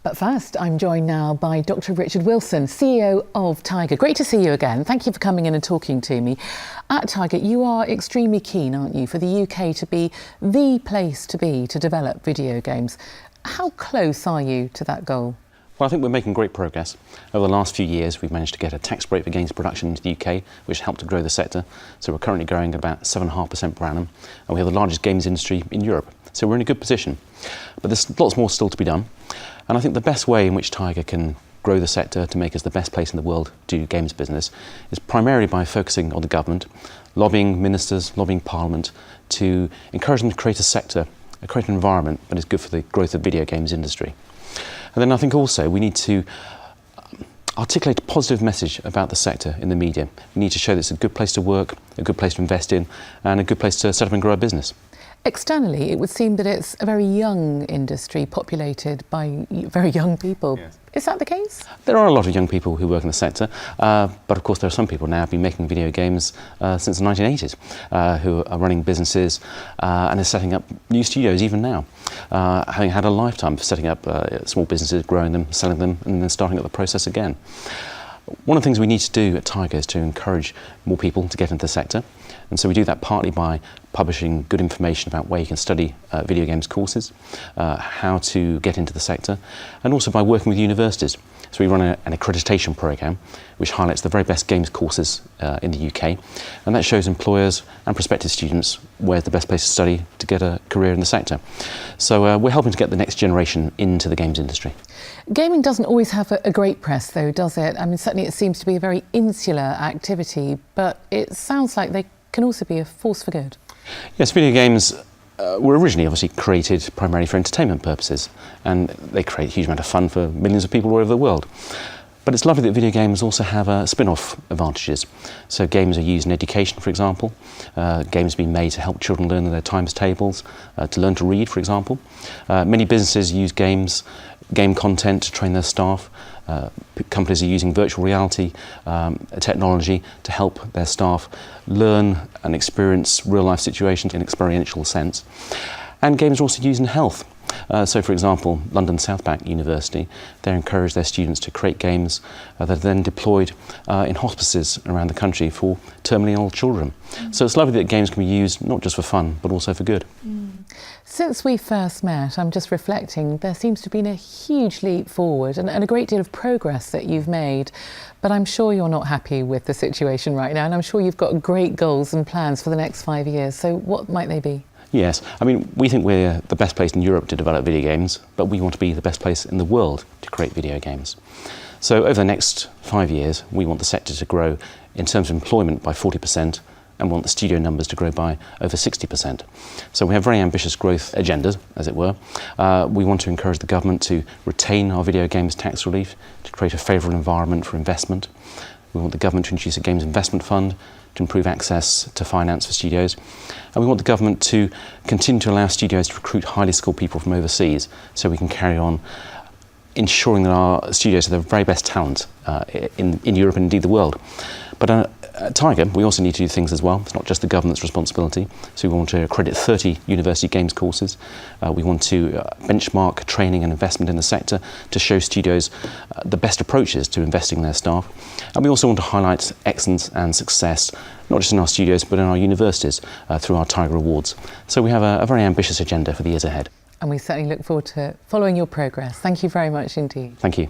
But first, I'm joined now by Dr. Richard Wilson, CEO of Tiger. Great to see you again. Thank you for coming in and talking to me. At Tiger, you are extremely keen, aren't you, for the UK to be the place to be to develop video games. How close are you to that goal? Well, I think we're making great progress. Over the last few years, we've managed to get a tax break for games production into the UK, which helped to grow the sector. So we're currently growing at about 7.5% per annum, and we have the largest games industry in Europe. So we're in a good position. But there's lots more still to be done. And I think the best way in which Tiger can grow the sector to make us the best place in the world to do games business is primarily by focusing on the government, lobbying ministers, lobbying Parliament to encourage them to create a sector, create an environment that is good for the growth of the video games industry. And then I think also we need to articulate a positive message about the sector in the media. We need to show that it's a good place to work, a good place to invest in, and a good place to set up and grow a business. Externally, it would seem that it's a very young industry populated by very young people. Yes. Is that the case? There are a lot of young people who work in the sector, but of course there are some people now who have been making video games since the 1980s, who are running businesses and are setting up new studios even now, having had a lifetime of setting up small businesses, growing them, selling them, and then starting up the process again. One of the things we need to do at Tiger is to encourage more people to get into the sector, and so we do that partly by publishing good information about where you can study video games courses, how to get into the sector, and also by working with universities. So we run an accreditation programme which highlights the very best games courses in the UK, and that shows employers and prospective students where's the best place to study to get a career in the sector. So we're helping to get the next generation into the games industry. Gaming doesn't always have a great press though, does it? I mean, certainly it seems to be a very insular activity, but it sounds like they can also be a force for good. Yes, video games were originally obviously created primarily for entertainment purposes, and they create a huge amount of fun for millions of people all over the world. But it's lovely that video games also have spin-off advantages. So games are used in education, for example. Games are being made to help children learn their times tables, to learn to read, for example. Many businesses use game content to train their staff. Companies are using virtual reality technology to help their staff learn and experience real-life situations in an experiential sense. And games are also used in health. So, for example, London South Bank University, they encourage their students to create games that are then deployed in hospices around the country for terminally ill children. So it's lovely that games can be used not just for fun, but also for good. Since we first met, I'm just reflecting, there seems to have been a huge leap forward and a great deal of progress that you've made. But I'm sure you're not happy with the situation right now, and I'm sure you've got great goals and plans for the next 5 years. So what might they be? Yes, I mean, we think we're the best place in Europe to develop video games, but we want to be the best place in the world to create video games. So over the next 5 years, we want the sector to grow in terms of employment by 40%, and want the studio numbers to grow by over 60%. So we have very ambitious growth agendas, as it were. We want to encourage the government to retain our video games tax relief, to create a favourable environment for investment. We want the government to introduce a games investment fund to improve access to finance for studios. And we want the government to continue to allow studios to recruit highly skilled people from overseas so we can carry on ensuring that our studios have the very best talent in Europe and indeed the world. But at Tiger, we also need to do things as well. It's not just the government's responsibility. So we want to accredit 30 university games courses. We want to benchmark training and investment in the sector to show studios the best approaches to investing in their staff. And we also want to highlight excellence and success, not just in our studios, but in our universities through our Tiger Awards. So we have a very ambitious agenda for the years ahead. And we certainly look forward to following your progress. Thank you very much indeed. Thank you.